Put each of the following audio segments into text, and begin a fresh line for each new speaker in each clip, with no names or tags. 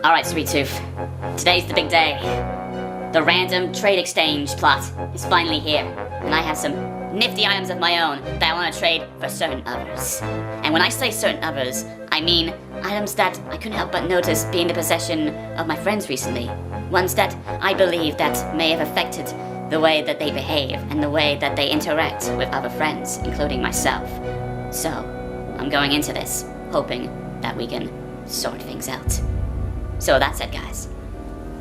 Alright, Sweet Tooth. Today's the big day. The random trade exchange plot is finally here, and I have some nifty items of my own that I want to trade for certain others. And when I say certain others, I mean items that I couldn't help but notice being the possession of my friends recently. Ones that I believe that may have affected the way that they behave and the way that they interact with other friends, including myself. So, I'm going into this hoping that we can sort things out. So that said, guys,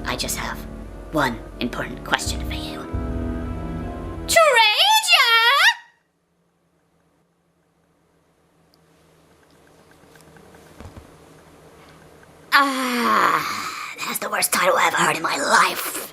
I just have one important question for you. Treasure! That's the worst title I've ever heard in my life.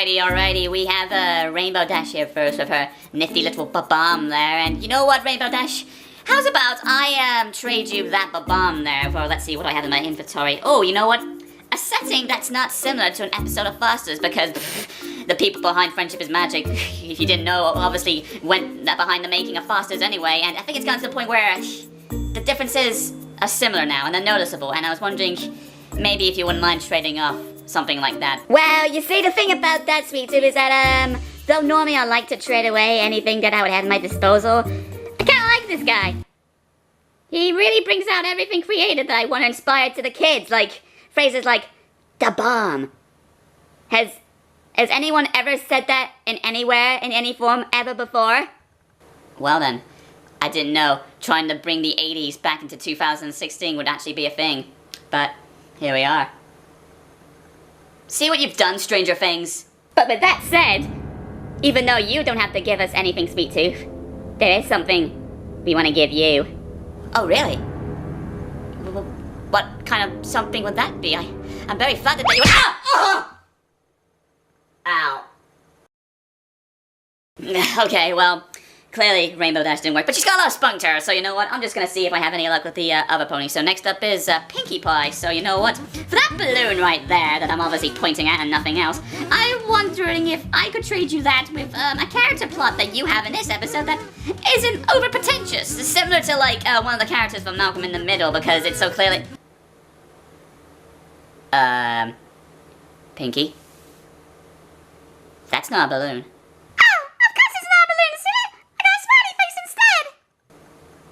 Alrighty, we have Rainbow Dash here first with her nifty little ba-bomb there, and you know what, Rainbow Dash? How's about I trade you that ba-bomb there for, let's see, what do I have in my inventory? Oh, you know what? A setting that's not similar to an episode of Fosters, because the people behind Friendship is Magic, if you didn't know, obviously went behind the making of Fosters anyway, and I think it's gotten to the point where the differences are similar now, and they're noticeable, and I was wondering maybe if you wouldn't mind trading off something like that. Well, you see, the thing about that, Sweet Tooth, is that, though normally I like to trade away anything that I would have at my disposal, I kinda like this guy. He really brings out everything creative that I want to inspire to the kids, like phrases like, "da bomb." Has anyone ever said that in anywhere, in any form, ever before? Well then, I didn't know trying to bring the 80s back into 2016 would actually be a thing, but here we are. See what you've done, Stranger Things? But with that said, even though you don't have to give us anything, Sweet Tooth, there is something we want to give you. Oh, really? What kind of something would that be? I'm very flattered that you... Ah! Oh! Ow! Okay, well, clearly Rainbow Dash didn't work, but she's got a lot of spunk to her, so you know what? I'm just gonna see if I have any luck with the other pony. So next up is Pinkie Pie, so you know what? For that balloon right there that I'm obviously pointing at and nothing else, I'm wondering if I could trade you that with a character plot that you have in this episode that isn't over pretentious. Similar to like one of the characters from Malcolm in the Middle, because it's so clearly... Pinkie? That's not a balloon.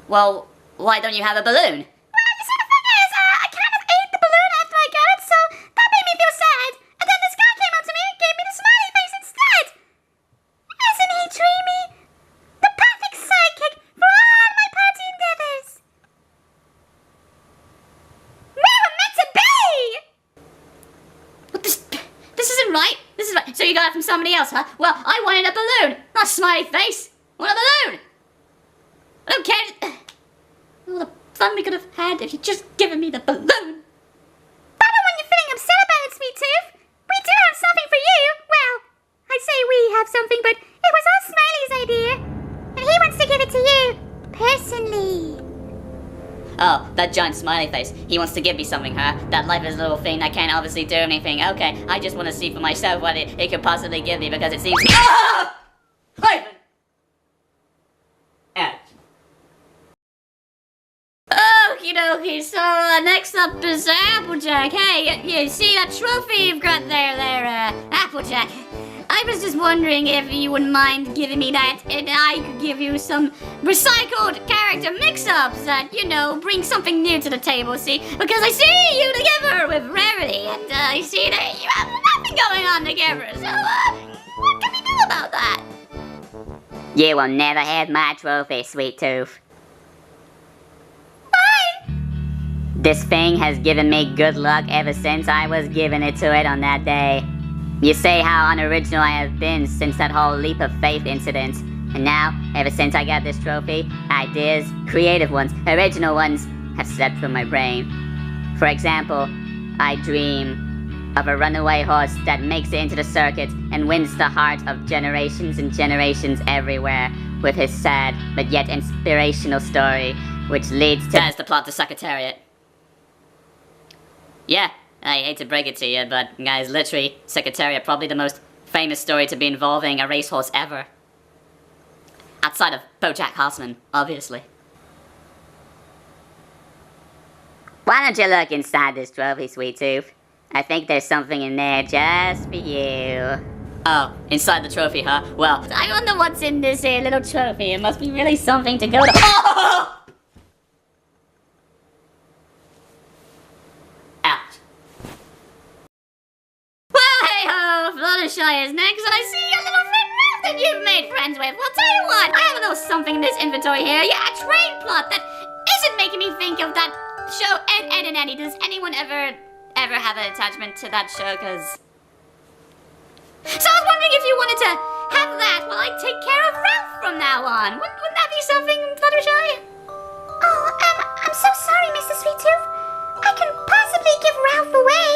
Well, why don't you have a balloon? Well, you see, the thing is, I kind of ate the balloon after I got it, so that made me feel sad. And then this guy came up to me and gave me the smiley face instead. Isn't he dreamy? The perfect sidekick for all my party endeavors. We were meant to be! What, this isn't right. This is right. So you got it from somebody else, huh? Well, I wanted a balloon, not a smiley face. I want a balloon. I don't care. All the fun we could have had if you'd just given me the balloon. But when you're feeling upset about it, Sweet Tooth, we do have something for you. Well, I say we have something, but it was all Smiley's idea. And he wants to give it to you, personally. Oh, that giant smiley face. He wants to give me something, huh? That lifeless little thing that can't obviously do anything. Okay, I just want to see for myself what it could possibly give me, because it seems... Ah! Ivan! Okie dokie, so next up is Applejack. Hey, you see that trophy you've got there, Applejack? I was just wondering if you wouldn't mind giving me that, and I could give you some recycled character mix-ups that, you know, bring something new to the table, see? Because I see you together with Rarity, and I see that you have nothing going on together, so, what can we do about that? You will never have my trophy, Sweet Tooth. This thing has given me good luck ever since I was giving it to it on that day. You say how unoriginal I have been since that whole leap of faith incident. And now, ever since I got this trophy, ideas, creative ones, original ones, have slipped from my brain. For example, I dream of a runaway horse that makes it into the circuit and wins the heart of generations and generations everywhere with his sad but yet inspirational story, which leads to— That's the plot to Secretariat. Yeah, I hate to break it to you, but guys, literally, Secretariat, probably the most famous story to be involving a racehorse ever. Outside of BoJack Horseman, obviously. Why don't you look inside this trophy, Sweet Tooth? I think there's something in there just for you. Oh, inside the trophy, huh? Well, I wonder what's in this here little trophy. It must be really something to go to— Oh! Out. Well, hey-ho, Fluttershy is next, and I see your little friend Ralph that you've made friends with. Well, tell you what, I have a little something in this inventory here. Yeah, a train plot that isn't making me think of that show Ed, and Eddie. Does anyone ever have an attachment to that show? Cause so I was wondering if you wanted to have that while I take care of Ralph from now on. Wouldn't that be something, Fluttershy?
Oh, I'm so sorry, Mr. Sweet Tooth. I can possibly give Ralph away.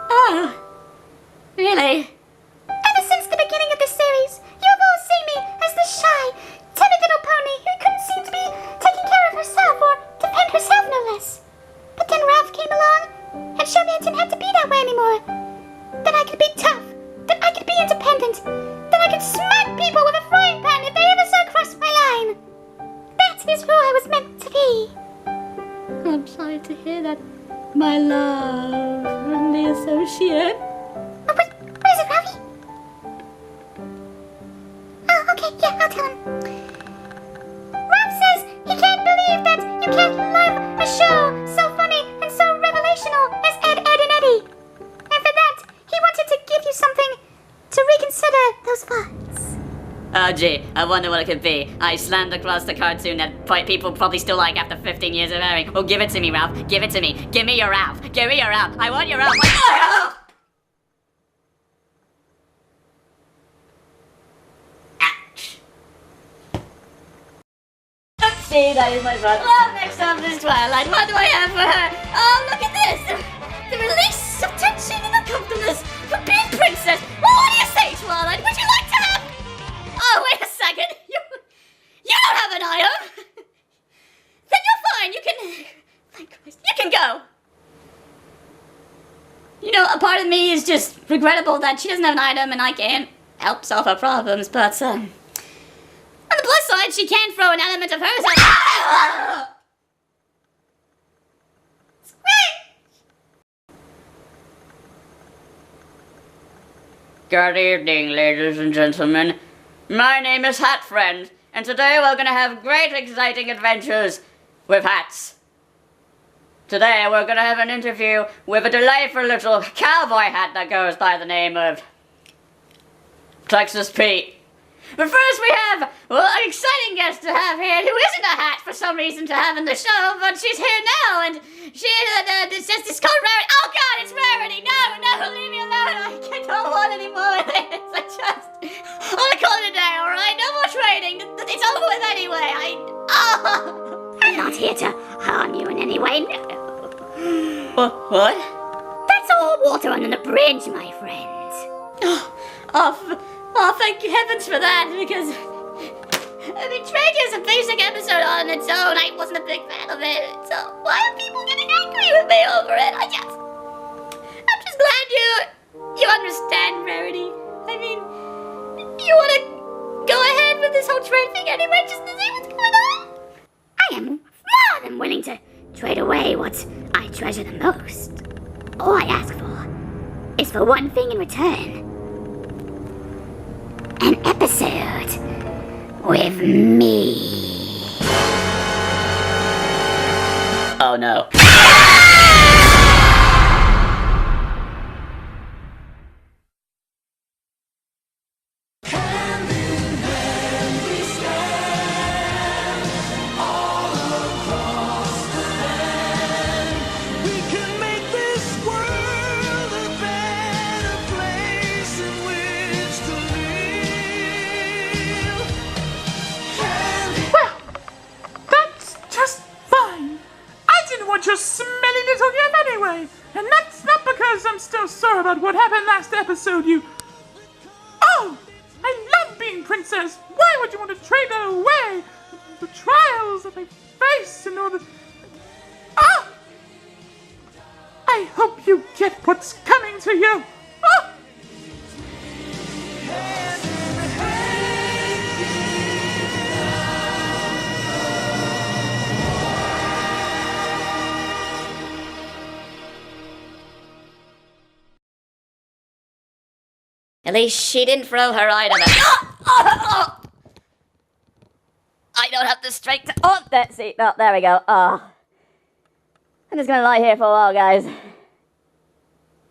Oh, really?
Ever since the beginning of the series, you have all seen me as the shy, timid little pony who couldn't seem to be taking care of herself or defend herself, no less. But then Ralph came along and showed me I didn't have to be that way anymore. That I could be tough, that I could be independent, that I could smack people with a frying pan if they ever so crossed my line. That is who I was meant to be.
I'm sorry to hear that, my love, from the associate.
Oh, wait, where is it, Ralphie? Oh, okay, yeah, I'll tell him. Ralph says he can't believe that you can't love a show so funny and so revelational as Ed, and Eddie. And for that, he wanted to give you something to reconsider those thoughts.
Oh gee, I wonder what it could be. I slammed across the cartoon that people probably still like after 15 years of airing. Well, give it to me, Ralph. Give it to me. Give me your Ralph. Give me your Ralph. I want your Ralph. Ouch. Oopsie, that is my fault. Well, next up is Twilight. What do I have for her? Oh, look at this. The release of tension and uncomfortableness for Pink Princess. Well, what do you say, Twilight? Would you like to have— Oh, wait a second. You don't have an item. Then you're fine. You can— Thank Christ. You can go. You know, a part of me is just regrettable that she doesn't have an item and I can't help solve her problems, but, on the plus side, she can throw an element of hers at— It's great. Good evening, ladies and gentlemen. My name is Hat Friend, and today we're gonna have great exciting adventures with hats. Today we're gonna have an interview with a delightful little cowboy hat that goes by the name of Texas Pete. But first we have, well, an exciting guest to have here who isn't a hat for some reason to have in the show, but she's here now, and she, it's called Rarity. Oh God, it's Rarity! No, leave me alone! I don't want any more of this. I'm gonna call it a day, alright? No more trading. It's over with anyway.
I'm not here to harm you in any way, no.
What?
That's all water under the bridge, my friend.
Oh, thank heavens for that, because I mean, Trade is a basic episode on its own. I wasn't a big fan of it, so why are people getting angry with me over it? I'm just glad you understand, Rarity. I mean, you want to go ahead with this whole trade thing anyway, just to see what's going on?
I am more than willing to trade away what I treasure the most. All I ask for is for one thing in return. An episode with me.
Oh no.
Hand in hand we stand, all episode, you... Oh! I love being princess! Why would you want to trade that away? The trials that I face in order... Ah! I hope you get what's coming to you! Ah!
At least she didn't throw her item at I don't have the strength to... Oh, that's it. Oh, there we go. Oh. I'm just gonna lie here for a while, guys.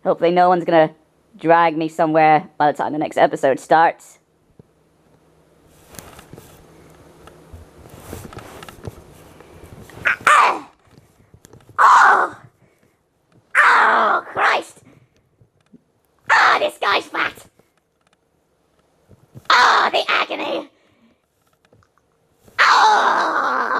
Hopefully no one's gonna drag me somewhere by the time the next episode starts. Oh! Oh, Christ! Ah, this guy's fat! Ah, the agony! Ah!